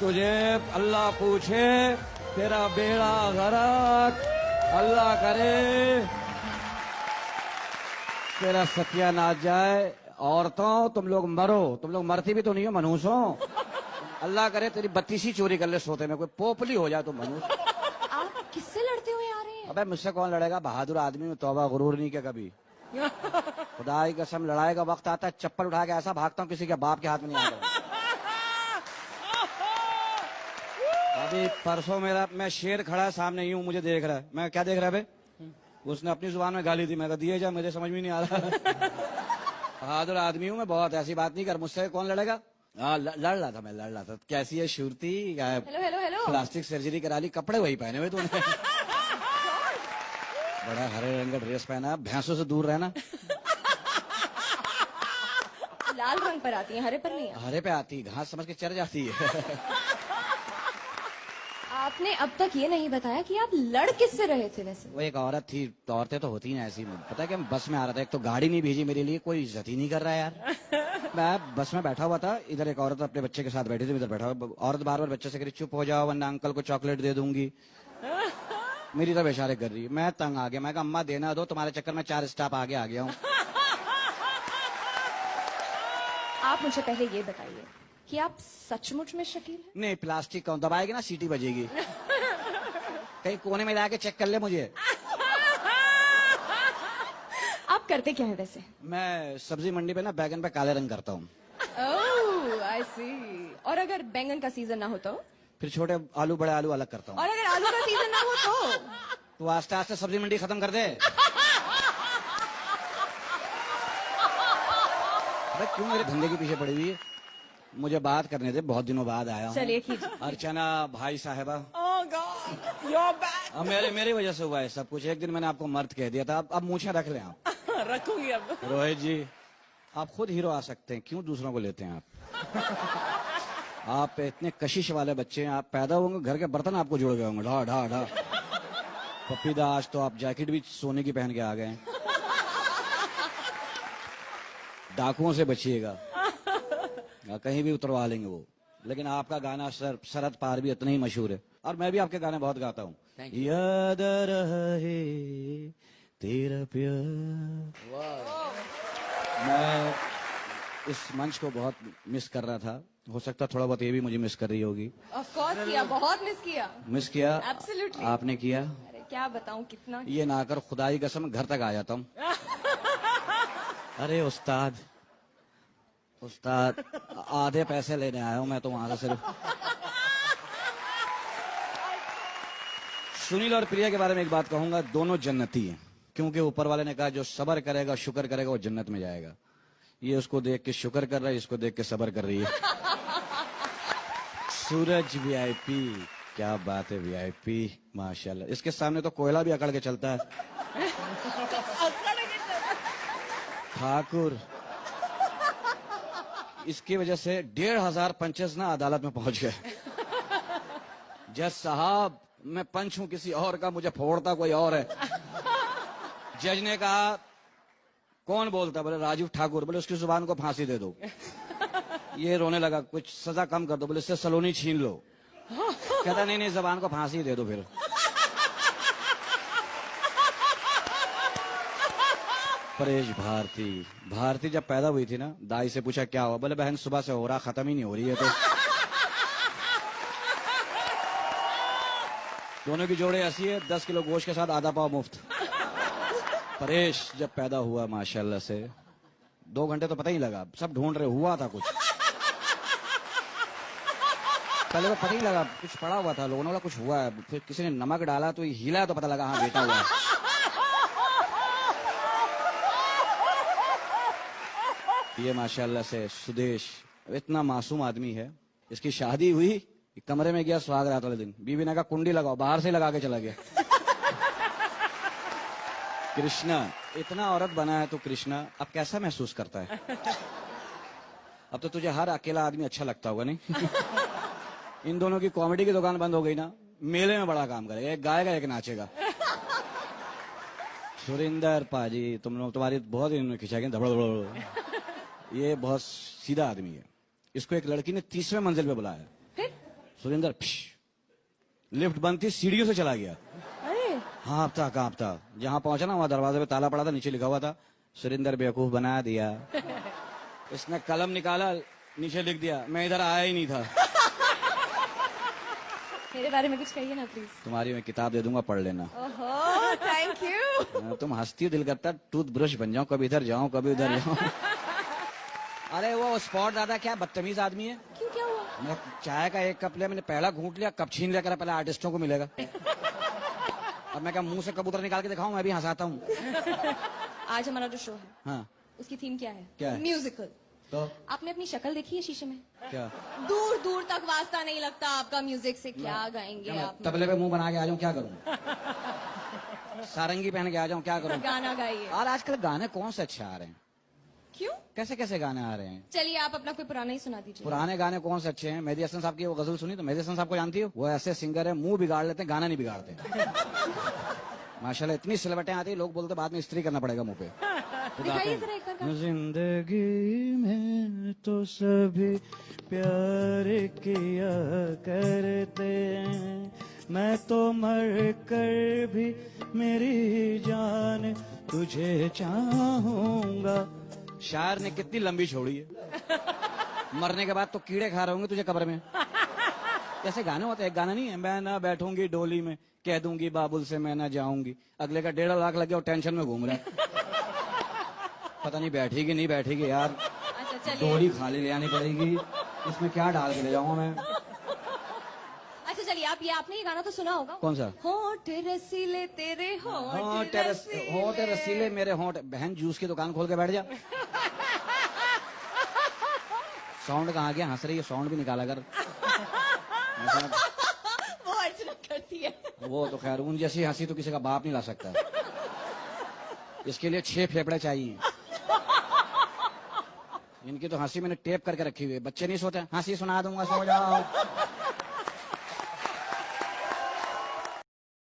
तुझे अल्लाह पूछे तेरा बेड़ा गरक, अल्लाह करे तेरा सत्यानाश जाए। औरतों तुम लोग मरो, तुम लोग मरती भी तो नहीं हो मनहूसों। अल्लाह करे तेरी 32 चोरी कर ले सोते में, कोई पोपली हो जाए तो मनहूस। आप किससे लड़ते हुए आ रहे हैं? अबे मुझसे कौन लड़ेगा, बहादुर आदमी में तौबा गुरूर नहीं क्या कभी। खुदा की कसम लड़ाई का वक्त आता है चप्पल उठा के ऐसा भागता हूँ किसी के बाप के हाथ में नहीं आता। अभी परसों मेरा मैं शेर खड़ा है सामने, यूं मुझे देख रहा है, मैं क्या देख रहा है बे? उसने अपनी जुबान में गाली दी, मैं दिए जा, मुझे समझ में नहीं आ रहा। बहादुर आदमी हूँ मैं बहुत, ऐसी बात नहीं कर, मुझसे कौन लड़ेगा। हाँ लड़ रहा था, मैं लड़ रहा था। कैसी है Shruti, hello hello hello. Plastic surgery करा ली, कपड़े वही पहने हुए तूने। बड़ा हरे रंग का ड्रेस पहना, भैंसों से दूर रहना। लाल रंग पर आती है, हरे पर नहीं। हरे पे आती है, घास समझ के चढ़ जाती है। आपने अब तक ये नहीं बताया कि आप लड़ किससे रहे थे वैसे? वो एक औरत थी, तो औरतें तो होती हैं ऐसी। पता है कि मैं बस में आ रहा था, एक तो गाड़ी नहीं भेजी मेरे लिए, कोई इज्जत ही नहीं कर रहा है यार। मैं बस में बैठा हुआ था, इधर एक औरत अपने बच्चे के साथ बैठी थी, इधर बैठा हुआ। औरत बार बार बच्चे से कह रही चुप हो जाओ वरना अंकल को चॉकलेट दे दूंगी। मेरी तरफ इशारे कर रही है, मैं तंग आ गया, मैं कहा अम्मा देना दो, तुम्हारे चक्कर में 4 स्टॉप आगे आ गया हूँ। आप मुझे पहले ये बताइए कि आप सचमुच में शकील हैं? नहीं प्लास्टिक का दबाएगी ना सीटी बजेगी। कहीं कोने में लाके चेक कर ले मुझे। आप करते क्या है वैसे? मैं सब्जी मंडी पे ना बैगन पे काले रंग करता हूँ। ओह आई सी। और अगर बैंगन का सीजन ना हो तो? फिर छोटे आलू बड़े आलू अलग करता हूँ। और अगर आलू का सीजन ना हो तो? तो आस्ते आस्ते सब्जी मंडी खत्म कर दे। अबे क्यों मेरे धंधे के पीछे पड़ी हुई है? मुझे बात करने दे, बहुत दिनों बाद आया हूँ। चलिए कीजिए। अर्चना भाई साहबा, Oh God, you're back. अब मेरी वजह से हुआ है सब कुछ। एक दिन मैंने आपको मर्द कह दिया था, अब मूछें रख लें आप। रखूंगी अब। रोहित जी आप खुद हीरो आ सकते हैं, क्यों दूसरों को लेते हैं आप? आप इतने कशिश वाले बच्चे हैं, आप पैदा होंगे घर के बर्तन आपको जुड़ गए होंगे, ढा ढा ढा। पप्पीदा आज तो आप जैकेट भी सोने की पहन के आ गए हैं। डाकुओं से बचिएगा, कहीं भी उतरवा लेंगे वो। लेकिन आपका गाना सरहद पार भी इतना ही मशहूर है, और मैं भी आपके गाने बहुत गाता हूँ। याद रहे तेरा प्यार। मैं इस मंच को बहुत मिस कर रहा था, हो सकता थोड़ा बहुत ये भी मुझे मिस कर रही होगी। ऑफ कोर्स किया, बहुत मिस किया। मिस किया? Absolutely. आपने किया? अरे क्या बताऊं कितना। ये ना कर, खुदा की कसम घर तक आ जाता हूँ। अरे उस्ताद उस्ताद आधे पैसे लेने आया हूँ मैं तो वहां से सिर्फ। सुनील और प्रिया के बारे में एक बात कहूंगा, दोनों जन्नती हैं, क्योंकि ऊपर वाले ने कहा जो सब्र करेगा शुक्र करेगा वो जन्नत में जाएगा। ये उसको देख के शुक्र कर रहा है, इसको देख के सब्र कर रही है। सूरज वीआईपी, क्या बात है वीआईपी, माशाल्लाह। इसके सामने तो कोयला भी अकड़ के चलता है। ठाकुर, इसकी वजह से 1,500 पंचेस ना अदालत में पहुंच गए। जज साहब मैं पंच हूं किसी और का, मुझे फोड़ता कोई और है। जज ने कहा कौन बोलता, बोले राजीव ठाकुर। बोले उसकी जुबान को फांसी दे दो। ये रोने लगा, कुछ सजा कम कर दो। बोले इससे सलोनी छीन लो। कहता नहीं जबान को फांसी दे दो फिर। परेश भारती जब पैदा हुई थी ना, दाई से पूछा क्या हुआ, बोले बहन सुबह से हो रहा, खत्म ही नहीं हो रही है। तो दोनों की जोड़े ऐसी है, 10 किलो गोश्त के साथ आधा पाव मुफ्त। परेश जब पैदा हुआ माशाल्लाह से 2 घंटे तो पता ही लगा, सब ढूंढ रहे, हुआ था कुछ। पहले तो पता ही लगा, कुछ पड़ा हुआ था, लोगों ने बोला कुछ हुआ है, फिर किसी ने नमक डाला तो हिला तो पता लगा हाँ बेटा हुआ है। ये माशाल्लाह से सुदेश इतना मासूम आदमी है। इसकी शादी हुई, कमरे में गया सुहाग रात वाले दिन, बीवी ने कहा कुंडी लगाओ, बाहर से लगा के चला गया। कृष्णा इतना औरत बना है तो कृष्णा अब कैसा महसूस करता है? अब तो तुझे हर अकेला आदमी अच्छा लगता होगा नहीं? इन दोनों की कॉमेडी की दुकान बंद हो गई ना, मेले में बड़ा काम करेगा, एक गाएगा एक नाचेगा। सुरिंदर पाजी तुम्हारी बहुत इन्होंने खिंचाई, धबड़। ये बहुत सीधा आदमी है। इसको एक लड़की ने 30वें मंजिल पे बुलाया। सुरेंद्र लिफ्ट बंद थी, सीढ़ियों से चला गया। अरे हाँपता कांपता। जहां पहुंचा ना, वहां दरवाजे पे ताला पड़ा था, नीचे लिखा हुआ था सुरेंद्र बेवकूफ बना दिया। इसने कलम निकाला, नीचे लिख दिया मैं इधर आया ही नहीं था। मेरे बारे में कुछ कहिए ना प्लीज। तुम्हारी मैं किताब दे दूंगा, पढ़ लेना। ओहो थैंक यू। तुम हंसती हो, दिल करता टूथ ब्रश बन जाऊं, कभी इधर जाऊं कभी उधर जाऊं। अरे वो स्पॉट दादा क्या बदतमीज आदमी है। क्यों, क्या हुआ? मैं चाय का एक कप लिया, मैंने पहला घूंट लिया, कप छीन लिया, कह रहा पहले आर्टिस्टों को मिलेगा। अब मैं क्या मुंह से कबूतर निकाल के दिखाऊं, मैं भी हंसाता हूँ। आज हमारा जो शो है, हाँ उसकी थीम क्या है? क्या है? म्यूजिकल। तो आपने अपनी शक्ल देखी है शीशे में? क्या दूर दूर तक वास्ता नहीं लगता आपका म्यूजिक से। क्या गाएंगे आप? तबले पे मुंह बना के आ जाऊं, क्या करूं? सारंगी पहन के आ जाऊं, क्या करूं? गाना गाइए। और आजकल गाने कौन से अच्छे आ रहे हैं? क्यों? कैसे कैसे गाने आ रहे हैं? चलिए आप अपना कोई पुराना ही सुना दीजिए। पुराने गाने कौन से अच्छे हैं? मेहदी हसन साहब की वो गजल सुनी तो? मेहदी हसन साहब को जानती हो? वो ऐसे सिंगर है, मुंह बिगाड़ लेते हैं, गाना नहीं बिगाड़ते। माशाल्लाह इतनी सिलवटें आती है, लोग बोलते बाद में इस्त्री करना पड़ेगा मुंह पे। तो दिखाइए जरा एक बार गाना। जिंदगी में तो सभी प्यार किया करते हैं, मैं तो मर कर भी मेरी जान तुझे चाहूंगा। शायर ने कितनी लंबी छोड़ी है। मरने के बाद तो कीड़े खा रहे होंगे तुझे कब्र में। कैसे गाने होते हैं? एक गाना नहीं है, मैं ना बैठूंगी डोली में, कह दूंगी बाबुल से मैं ना जाऊंगी। अगले का 1.5 लाख लग गया और टेंशन में घूम रहा है। पता नहीं बैठेगी नहीं बैठेगी यार। अच्छा चलिए। डोली खाली ले आनी पड़ेगी, इसमें क्या डाल के ले जाऊंगा मैं? अच्छा चलिए, आप आपने ये गाना तो सुना होगा। कौन सा? होठ रसीले तेरे होठ होठ रसीले मेरे होठ। बहन जूस की दुकान खोल के बैठ जा। साउंड कहाँ गया? हंस रही है, साउंड भी निकाला कर। वो अर्चना करती है। वो तो खैर, उन जैसी हंसी तो किसी का बाप नहीं ला सकता। इसके लिए 6 फेफड़े चाहिए। इनकी तो हंसी मैंने टेप करके रखी हुई है। बच्चे नहीं सोते, हंसी सुना दूंगा सो जाओ।